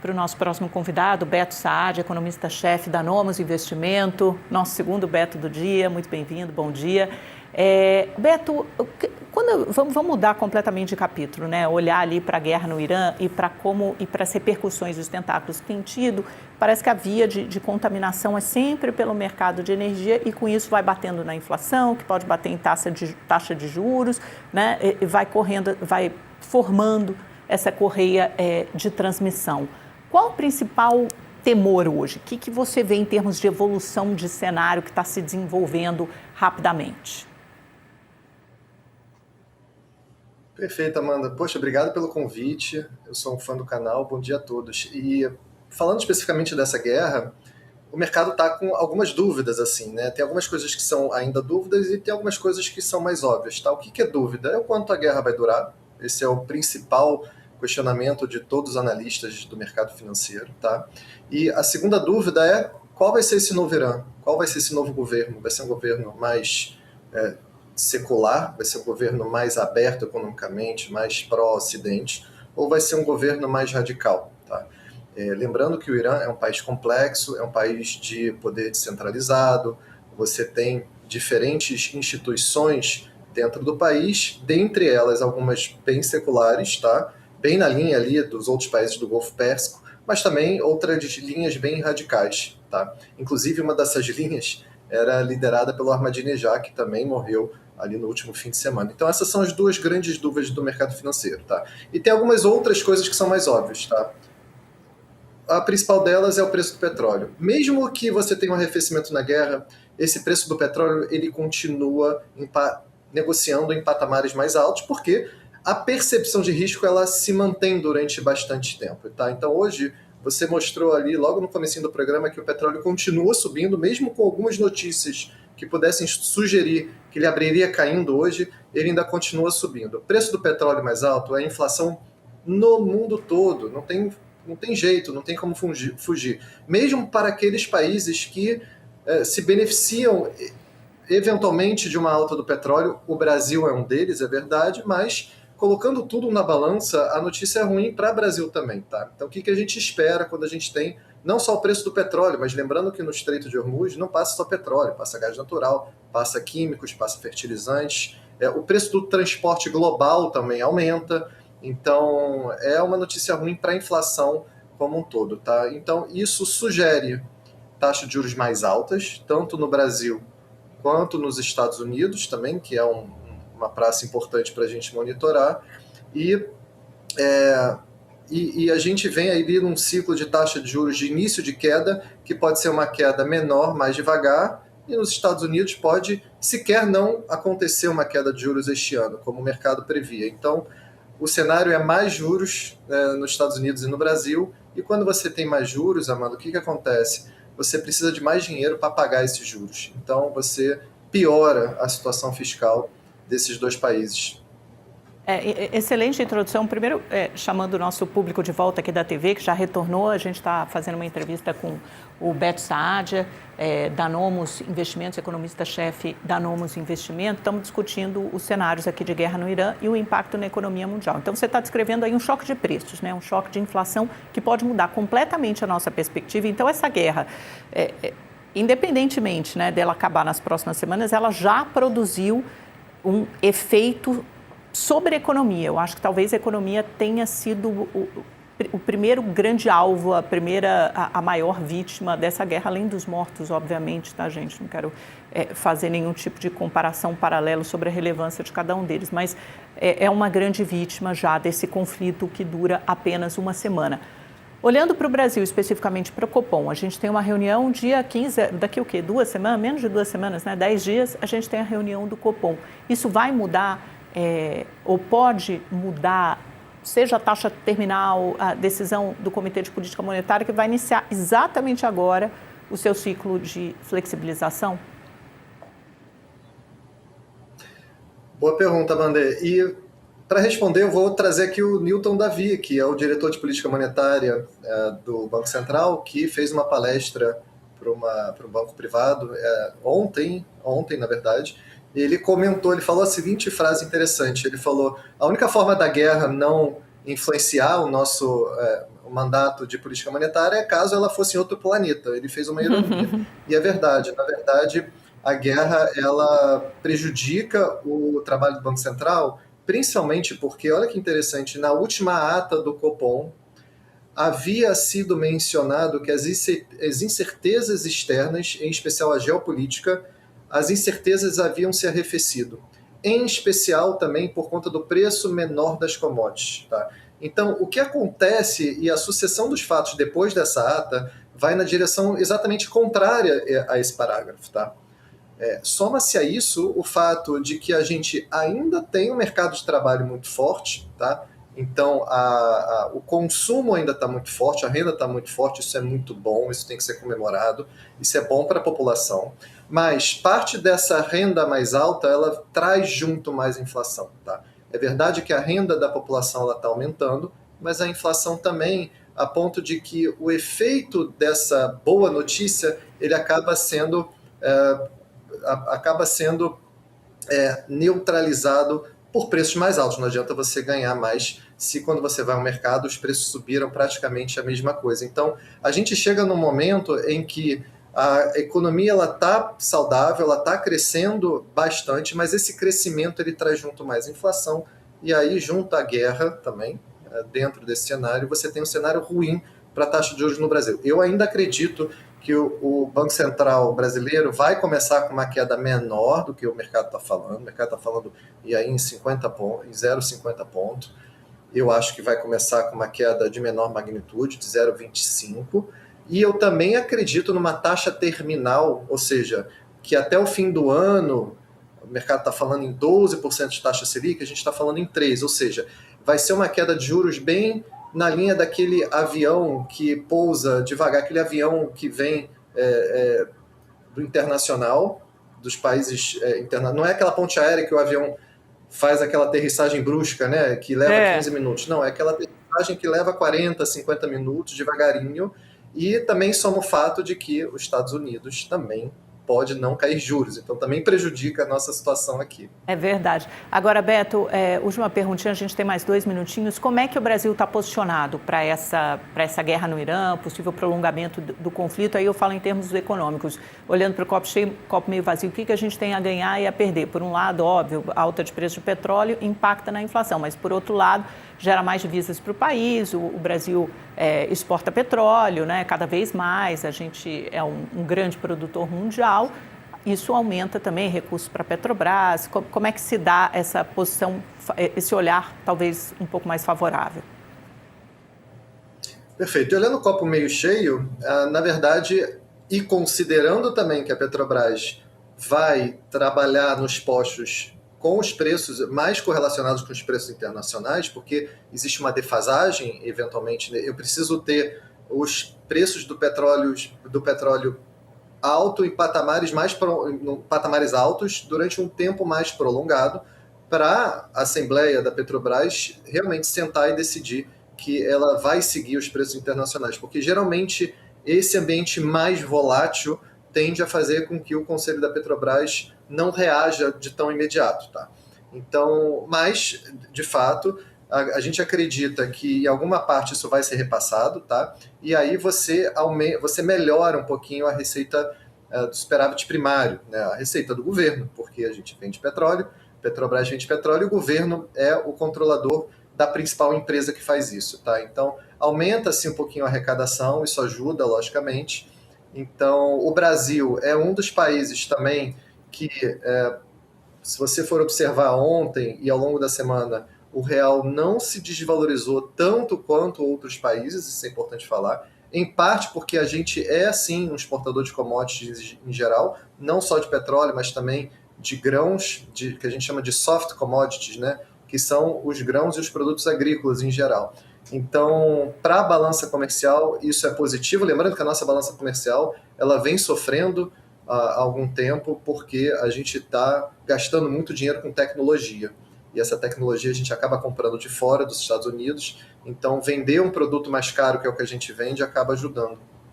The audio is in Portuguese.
Para o nosso próximo convidado, Beto Saad, economista-chefe da Nomos Investimento, nosso segundo Beto do dia. Muito bem-vindo, bom dia. Beto, vamos mudar completamente de capítulo, né? Olhar ali para a guerra no Irã e para as repercussões dos tentáculos que tem tido. Parece que a via de contaminação é sempre pelo mercado de energia e com isso vai batendo na inflação, que pode bater em taxa de juros, né? E vai formando essa correia de transmissão. Qual o principal temor hoje? O que você vê em termos de evolução de cenário que está se desenvolvendo rapidamente? Perfeito, Amanda. Poxa, obrigado pelo convite. Eu sou um fã do canal. Bom dia a todos. E falando especificamente dessa guerra, o mercado está com algumas dúvidas, assim, né? Tem algumas coisas que são ainda dúvidas e tem algumas coisas que são mais óbvias, tá? O que é dúvida? É o quanto a guerra vai durar. Esse é o principal questionamento de todos os analistas do mercado financeiro, tá? E a segunda dúvida é qual vai ser esse novo Irã? Qual vai ser esse novo governo? Vai ser um governo mais secular? Vai ser um governo mais aberto economicamente, mais pró-ocidente? Ou vai ser um governo mais radical, tá? Lembrando que o Irã é um país complexo, é um país de poder descentralizado, você tem diferentes instituições dentro do país, dentre elas algumas bem seculares, tá? Bem na linha ali dos outros países do Golfo Pérsico, mas também outras linhas bem radicais, tá? Inclusive uma dessas linhas era liderada pelo Ahmadinejad, que também morreu ali no último fim de semana. Então essas são as duas grandes dúvidas do mercado financeiro, tá? E tem algumas outras coisas que são mais óbvias, tá? A principal delas é o preço do petróleo. Mesmo que você tenha um arrefecimento na guerra, esse preço do petróleo ele continua negociando em patamares mais altos, porque a percepção de risco ela se mantém durante bastante tempo, tá? Então hoje você mostrou ali logo no comecinho do programa que o petróleo continua subindo, mesmo com algumas notícias que pudessem sugerir que ele abriria caindo hoje, ele ainda continua subindo. O preço do petróleo mais alto é a inflação no mundo todo, não tem jeito, não tem como fugir. Mesmo para aqueles países que se beneficiam eventualmente de uma alta do petróleo, o Brasil é um deles, é verdade, mas colocando tudo na balança, a notícia é ruim para o Brasil também, tá? Então o que a gente espera quando a gente tem não só o preço do petróleo, mas lembrando que no Estreito de Hormuz não passa só petróleo, passa gás natural, passa químicos, passa fertilizantes, o preço do transporte global também aumenta, então é uma notícia ruim para a inflação como um todo, tá? Então isso sugere taxas de juros mais altas, tanto no Brasil quanto nos Estados Unidos também, que é uma praça importante para a gente monitorar, e a gente vem aí num ciclo de taxa de juros de início de queda, que pode ser uma queda menor, mais devagar, e nos Estados Unidos pode sequer não acontecer uma queda de juros este ano, como o mercado previa. Então, o cenário é mais juros nos Estados Unidos e no Brasil, e quando você tem mais juros, Amanda, o que acontece? Você precisa de mais dinheiro para pagar esses juros. Então, você piora a situação fiscal desses dois países. Excelente introdução. Primeiro, chamando o nosso público de volta aqui da TV, que já retornou, a gente está fazendo uma entrevista com o Beto Saad, da Nomos Investimentos, economista-chefe da Nomos Investimento. Estamos discutindo os cenários aqui de guerra no Irã e o impacto na economia mundial. Então, você está descrevendo aí um choque de preços, né? Um choque de inflação que pode mudar completamente a nossa perspectiva. Então, essa guerra, independentemente, né, dela acabar nas próximas semanas, ela já produziu um efeito sobre a economia. Eu acho que talvez a economia tenha sido o primeiro grande alvo, a maior vítima dessa guerra, além dos mortos, obviamente, tá, gente? Não quero fazer nenhum tipo de comparação paralelo sobre a relevância de cada um deles, mas é uma grande vítima já desse conflito que dura apenas uma semana. Olhando para o Brasil, especificamente para o Copom, a gente tem uma reunião dia 15, daqui o quê? 2 semanas? Menos de 2 semanas, né? 10 dias, a gente tem a reunião do Copom. Isso vai mudar ou pode mudar, seja a taxa terminal, a decisão do Comitê de Política Monetária, que vai iniciar exatamente agora o seu ciclo de flexibilização? Boa pergunta, Mandê. E para responder, eu vou trazer aqui o Newton Davi, que é o diretor de política monetária do Banco Central, que fez uma palestra para um banco privado ontem, na verdade. Ele comentou, ele falou a seguinte frase interessante, ele falou: a única forma da guerra não influenciar o o mandato de política monetária caso ela fosse em outro planeta. Ele fez uma ironia. E é verdade, na verdade, a guerra ela prejudica o trabalho do Banco Central, principalmente porque, olha que interessante, na última ata do Copom, havia sido mencionado que as incertezas externas, em especial a geopolítica, as incertezas haviam se arrefecido. Em especial também por conta do preço menor das commodities. Tá? Então, o que acontece e a sucessão dos fatos depois dessa ata vai na direção exatamente contrária a esse parágrafo. Tá? Soma-se a isso o fato de que a gente ainda tem um mercado de trabalho muito forte, tá? Então o consumo ainda está muito forte, a renda está muito forte, isso é muito bom, isso tem que ser comemorado, isso é bom para a população, mas parte dessa renda mais alta, ela traz junto mais inflação. Tá? É verdade que a renda da população está aumentando, mas a inflação também, a ponto de que o efeito dessa boa notícia, ele acaba sendo neutralizado por preços mais altos. Não adianta você ganhar mais se quando você vai ao mercado os preços subiram praticamente a mesma coisa. Então, a gente chega num momento em que a economia está saudável, ela está crescendo bastante, mas esse crescimento ele traz junto mais inflação, e aí junto à guerra também, dentro desse cenário, você tem um cenário ruim para a taxa de juros no Brasil. Eu ainda acredito que o Banco Central brasileiro vai começar com uma queda menor do que o mercado está falando. O mercado está falando e aí em 50 pontos, em 0,50 pontos. Eu acho que vai começar com uma queda de menor magnitude, de 0,25. E eu também acredito numa taxa terminal, ou seja, que até o fim do ano, o mercado está falando em 12% de taxa Selic, a gente está falando em 3%, ou seja, vai ser uma queda de juros bem na linha daquele avião que pousa devagar, aquele avião que vem do internacional, dos países internacionais. Não é aquela ponte aérea que o avião faz aquela aterrissagem brusca, né, que leva 15 minutos. Não, é aquela aterrissagem que leva 40, 50 minutos, devagarinho. E também soma o fato de que os Estados Unidos também pode não cair juros, então também prejudica a nossa situação aqui. É verdade. Agora, Beto, última perguntinha, a gente tem mais 2 minutinhos. Como é que o Brasil está posicionado para essa guerra no Irã, possível prolongamento do conflito? Aí eu falo em termos econômicos, olhando para o copo cheio, copo meio vazio, o que a gente tem a ganhar e a perder? Por um lado, óbvio, a alta de preço do petróleo impacta na inflação, mas por outro lado, gera mais divisas para o país, o Brasil exporta petróleo, né, cada vez mais, a gente é um grande produtor mundial, isso aumenta também recursos para a Petrobras. Como é que se dá essa posição, esse olhar talvez um pouco mais favorável? Perfeito. E olhando o copo meio cheio, na verdade, e considerando também que a Petrobras vai trabalhar nos postos com os preços mais correlacionados com os preços internacionais, porque existe uma defasagem, eventualmente, eu preciso ter os preços do petróleo alto em patamares altos durante um tempo mais prolongado, para a Assembleia da Petrobras realmente sentar e decidir que ela vai seguir os preços internacionais, porque geralmente esse ambiente mais volátil tende a fazer com que o Conselho da Petrobras não reaja de tão imediato. Tá? Então, mas, de fato, a gente acredita que em alguma parte isso vai ser repassado, tá? E aí você melhora um pouquinho a receita do superávit primário, né? A receita do governo, porque a gente vende petróleo, Petrobras vende petróleo e o governo é o controlador da principal empresa que faz isso. Tá? Então, aumenta-se um pouquinho a arrecadação, isso ajuda, logicamente. Então, o Brasil é um dos países também que, se você for observar ontem e ao longo da semana, o real não se desvalorizou tanto quanto outros países, isso é importante falar, em parte porque a gente é, sim, um exportador de commodities em geral, não só de petróleo, mas também de grãos, que a gente chama de soft commodities, né? Que são os grãos e os produtos agrícolas em geral. Então, para a balança comercial, isso é positivo. Lembrando que a nossa balança comercial ela vem sofrendo há algum tempo porque a gente está gastando muito dinheiro com tecnologia. E essa tecnologia a gente acaba comprando de fora dos Estados Unidos. Então, vender um produto mais caro, que é o que a gente vende, acaba ajudando